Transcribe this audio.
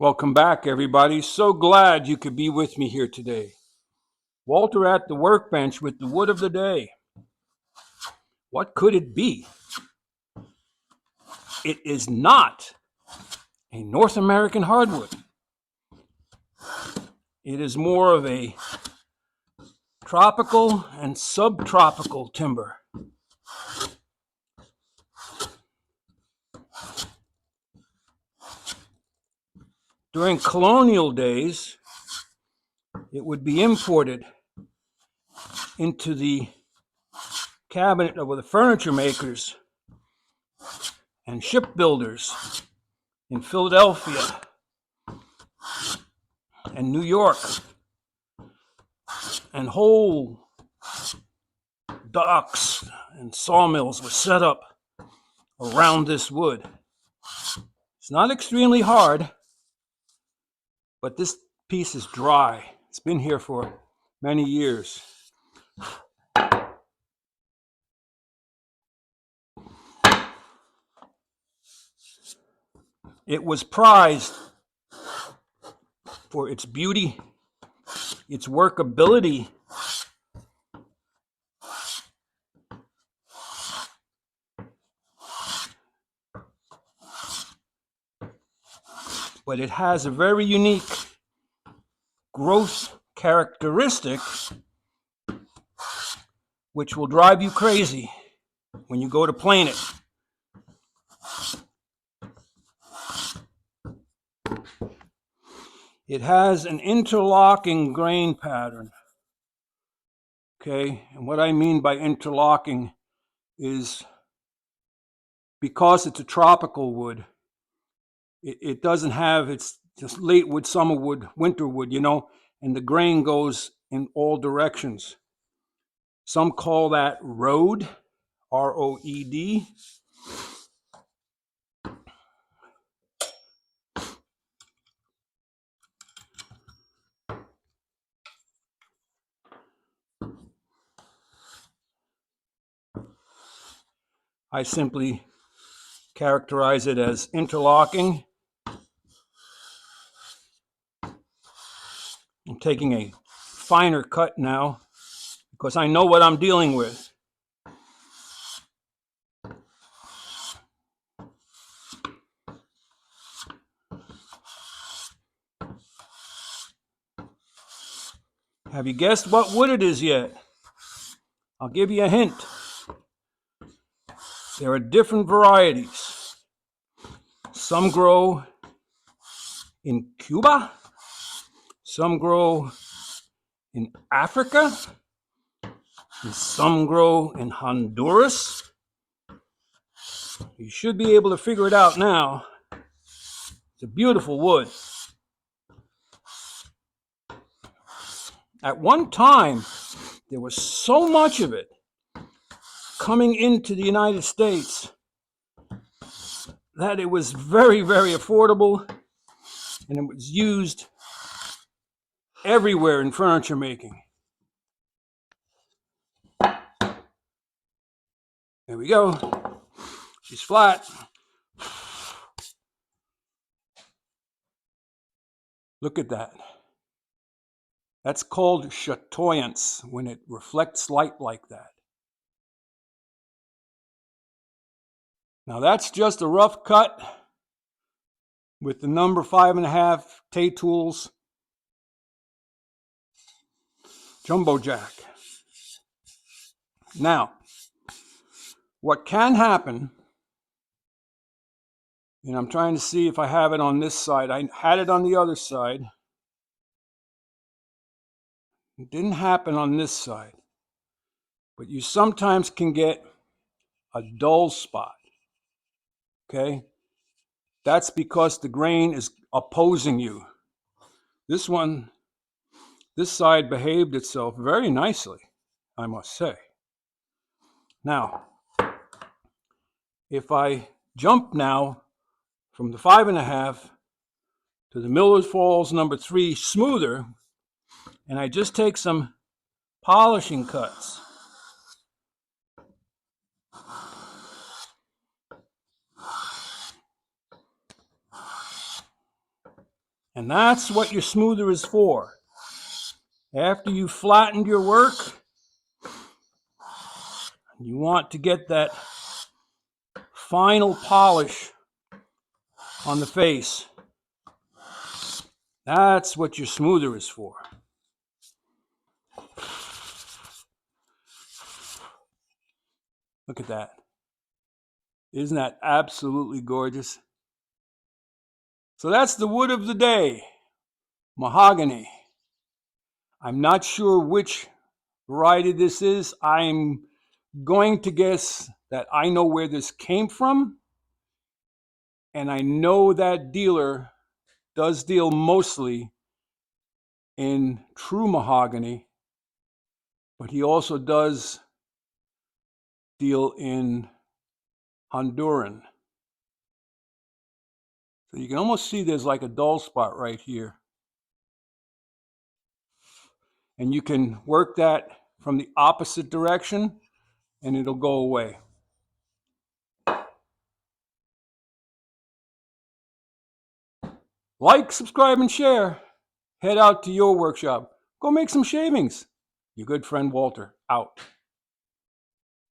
Welcome back, everybody. So glad you could be with me here today. Walter at the workbench with the wood of the day. What could it be? It is not a North American hardwood. It is more of a tropical and subtropical timber. During colonial days, it would be imported into the cabinet of the furniture makers and shipbuilders in Philadelphia and New York, and whole docks and sawmills were set up around this wood. It's not extremely hard, but this piece is dry. It's been here for many years. It was prized for its beauty, its workability, but it has a very unique growth characteristic which will drive you crazy when you go to plane it. It has an interlocking grain pattern. Okay, and what I mean by interlocking is because it's a tropical wood, it doesn't have, it's just late wood, summer wood, winter wood, and the grain goes in all directions. Some call that roed, R-O-E-D. I simply characterize it as interlocking. I'm taking a finer cut now because I know what I'm dealing with. Have you guessed what wood it is yet? I'll give you a hint. There are different varieties. Some grow in Cuba, some grow in Africa, and some grow in Honduras. You should be able to figure it out now. It's a beautiful wood. At one time, there was so much of it coming into the United States that it was very, very affordable, and it was used everywhere in furniture making. There we go. She's flat. Look at that. That's called chatoyance when it reflects light like that. Now that's just a rough cut with the number 5.5 Tay Tools Jumbo Jack. Now, what can happen, and I'm trying to see if I have it on this side. I had it on the other side. It didn't happen on this side. But you sometimes can get a dull spot. Okay? That's because the grain is opposing you. This side behaved itself very nicely, I must say. Now, if I jump now from the 5.5 to the Miller's Falls number 3 smoother, and I just take some polishing cuts. And that's what your smoother is for. After you flattened your work, you want to get that final polish on the face. That's what your smoother is for. Look at that. Isn't that absolutely gorgeous? So that's the wood of the day, mahogany. I'm not sure which variety this is. I'm going to guess that I know where this came from, and I know that dealer does deal mostly in true mahogany, but he also does deal in Honduran. So you can almost see there's like a dull spot right here. And you can work that from the opposite direction and it'll go away. Like, subscribe, and share. Head out to your workshop. Go make some shavings. Your good friend Walter, out.